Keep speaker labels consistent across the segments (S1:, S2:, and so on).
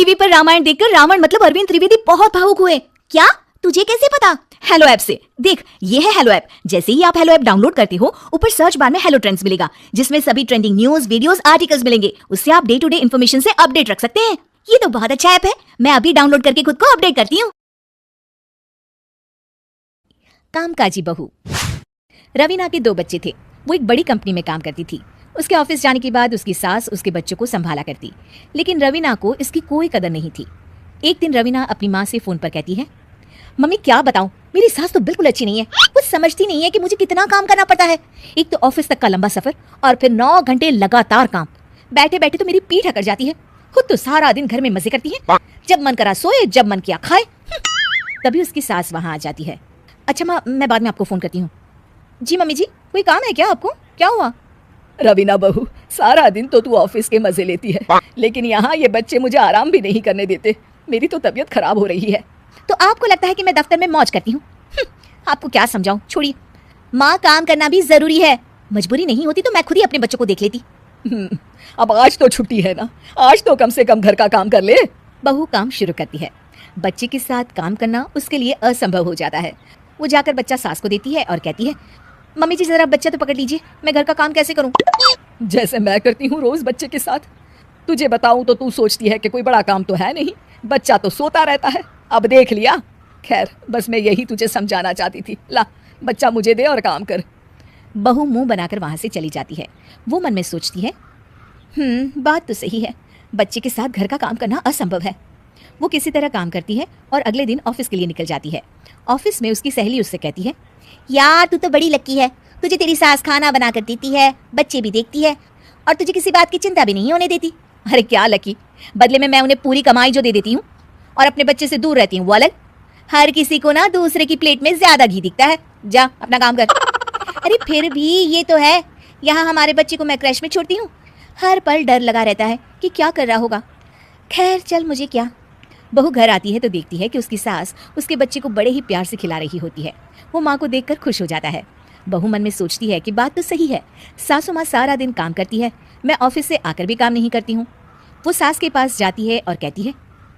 S1: TV पर रामायण देखकर रावण मतलब अरविंद त्रिवेदी बहुत भावुक हुए। क्या? तुझे कैसे पता? हेलो ऐप से। देख, ये है हेलो ऐप। जैसे ही आप हेलो ऐप डाउनलोड करते हो, ऊपर सर्च बार में हेलो ट्रेंड्स मिलेगा, जिसमें सभी ट्रेंडिंग न्यूज, वीडियोस, आर्टिकल्स मिलेंगे। उससे आप डे टू डे इन्फॉर्मेशन से अपडेट रख सकते हैं। ये तो बहुत अच्छा ऐप है। मैं अभी डाउनलोड करके खुद को अपडेट करती हूँ। कामकाजी बहू। रवीना के 2 बच्चे थे। वो एक बड़ी कंपनी में काम करती थी। उसके ऑफिस जाने के बाद उसकी सास उसके बच्चों को संभाला करती, लेकिन रवीना को इसकी कोई कदर नहीं थी। एक दिन रवीना अपनी माँ से फोन पर कहती है, मम्मी क्या बताऊं, मेरी सास तो बिल्कुल अच्छी नहीं है। वो समझती नहीं है कि मुझे कितना काम करना पड़ता है। एक तो ऑफिस तक का लंबा सफर और फिर 9 घंटे लगातार काम। बैठे बैठे तो मेरी पीठ अकड़ जाती है। खुद तो सारा दिन घर में मजे करती है, जब मन करा सोए, जब मन किया खाए। तभी उसकी सास वहां आ जाती है। अच्छा माँ, मैं बाद में आपको फोन करती हूँ। जी मम्मी जी, कोई काम है क्या आपको? क्या हुआ?
S2: रवीना बहू, सारा दिन तो तू ऑफिस के मजे लेती है, लेकिन यहाँ ये बच्चे मुझे आराम भी नहीं करने देते। मेरी तो तबीयत खराब हो रही है।
S1: तो आपको लगता है कि मैं दफ्तर में मौज करती हूँ? आपको क्या समझाऊं, छोड़िए। माँ, काम करना भी जरूरी है। मजबूरी नहीं होती तो मैं खुद ही अपने बच्चों को देख लेती।
S2: अब आज तो छुट्टी है ना, आज तो कम से कम घर का काम कर ले।
S1: बहू काम शुरू करती है। बच्चे के साथ काम करना उसके लिए असंभव हो जाता है। वो जाकर बच्चा सास को देती है और कहती है, मम्मी जी जरा बच्चा तो पकड़ लीजिए, मैं घर का काम कैसे करूं?
S2: जैसे मैं करती हूँ रोज बच्चे के साथ। तुझे बताऊं तो तू सोचती है कि कोई बड़ा काम तो है नहीं, बच्चा तो सोता रहता है। अब देख लिया। खैर, बस मैं यही तुझे समझाना चाहती थी। ला, बच्चा मुझे दे और काम कर।
S1: बहू मुंह बनाकर वहां से चली जाती है। वो मन में सोचती है, बात तो सही है, बच्चे के साथ घर का काम करना असंभव है। वो किसी तरह काम करती है और अगले दिन ऑफिस के लिए निकल जाती है। ऑफिस में उसकी सहेली उससे कहती है, यार तू तो बड़ी लकी है, तुझे तेरी सास खाना बना कर देती है, बच्चे भी देखती है और तुझे किसी बात की चिंता भी नहीं होने देती। अरे क्या लकी, बदले में मैं उन्हें पूरी कमाई जो दे देती हूँ और अपने बच्चे से दूर रहती हूँ, वो अलग। हर किसी को ना दूसरे की प्लेट में ज्यादा घी दिखता है। जा अपना काम कर। अरे फिर भी ये तो है, यहाँ हमारे बच्चे को मैं क्रैश में छोड़ती हूँ, हर पल डर लगा रहता है कि क्या कर रहा होगा। खैर चल, मुझे क्या। बहू घर आती है तो देखती है कि उसकी सास उसके बच्चे को बड़े ही प्यार से खिला रही होती है। वो माँ को देखकर खुश हो जाता है। बहू मन में सोचती है कि बात तो सही है, सासू माँ सारा दिन काम करती है, मैं ऑफिस से आकर भी काम नहीं करती हूँ। वो सास के पास जाती है और कहती है,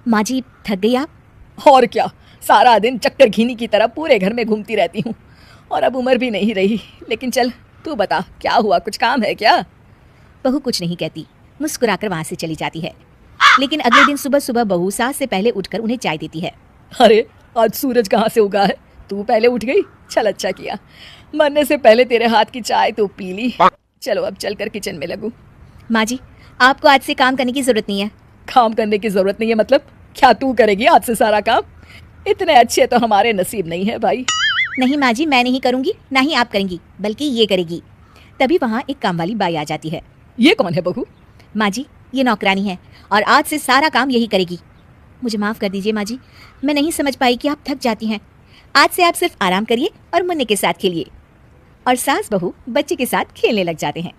S1: माँ जी थक गई आप?
S2: और क्या, सारा दिन चक्कर घीनी की तरह पूरे घर में घूमती रहती हूँ और अब उम्र भी नहीं रही। लेकिन चल तू बता, क्या हुआ, कुछ काम है क्या?
S1: बहू कुछ नहीं कहती, मुस्कुराकर वहां से चली जाती है। लेकिन अगले दिन सुबह सुबह बहू सास से पहले उठकर उन्हें चाय देती है।
S2: अरे आज सूरज कहाँ से उगा है, तू पहले उठ गई। चल अच्छा किया, मरने से पहले तेरे हाथ की चाय तो पी ली। चलो अब चलकर किचन में लगूं।
S1: माँ जी, आपको आज से काम करने की जरूरत नहीं है।
S2: काम करने की जरूरत नहीं है मतलब? क्या तू करेगी आज से सारा काम? इतने अच्छे तो हमारे नसीब नहीं है भाई।
S1: नहीं माँ जी, मैं नहीं करूंगी, ना ही आप करेंगी, बल्कि ये करेगी। तभी वहाँ एक काम वाली बाई आ जाती है।
S2: ये कौन है बहू?
S1: माँ जी, ये नौकरानी है और आज से सारा काम यही करेगी। मुझे माफ़ कर दीजिए माँ जी, मैं नहीं समझ पाई कि आप थक जाती हैं। आज से आप सिर्फ आराम करिए और मुन्ने के साथ खेलिए। और सास बहू बच्चे के साथ खेलने लग जाते हैं।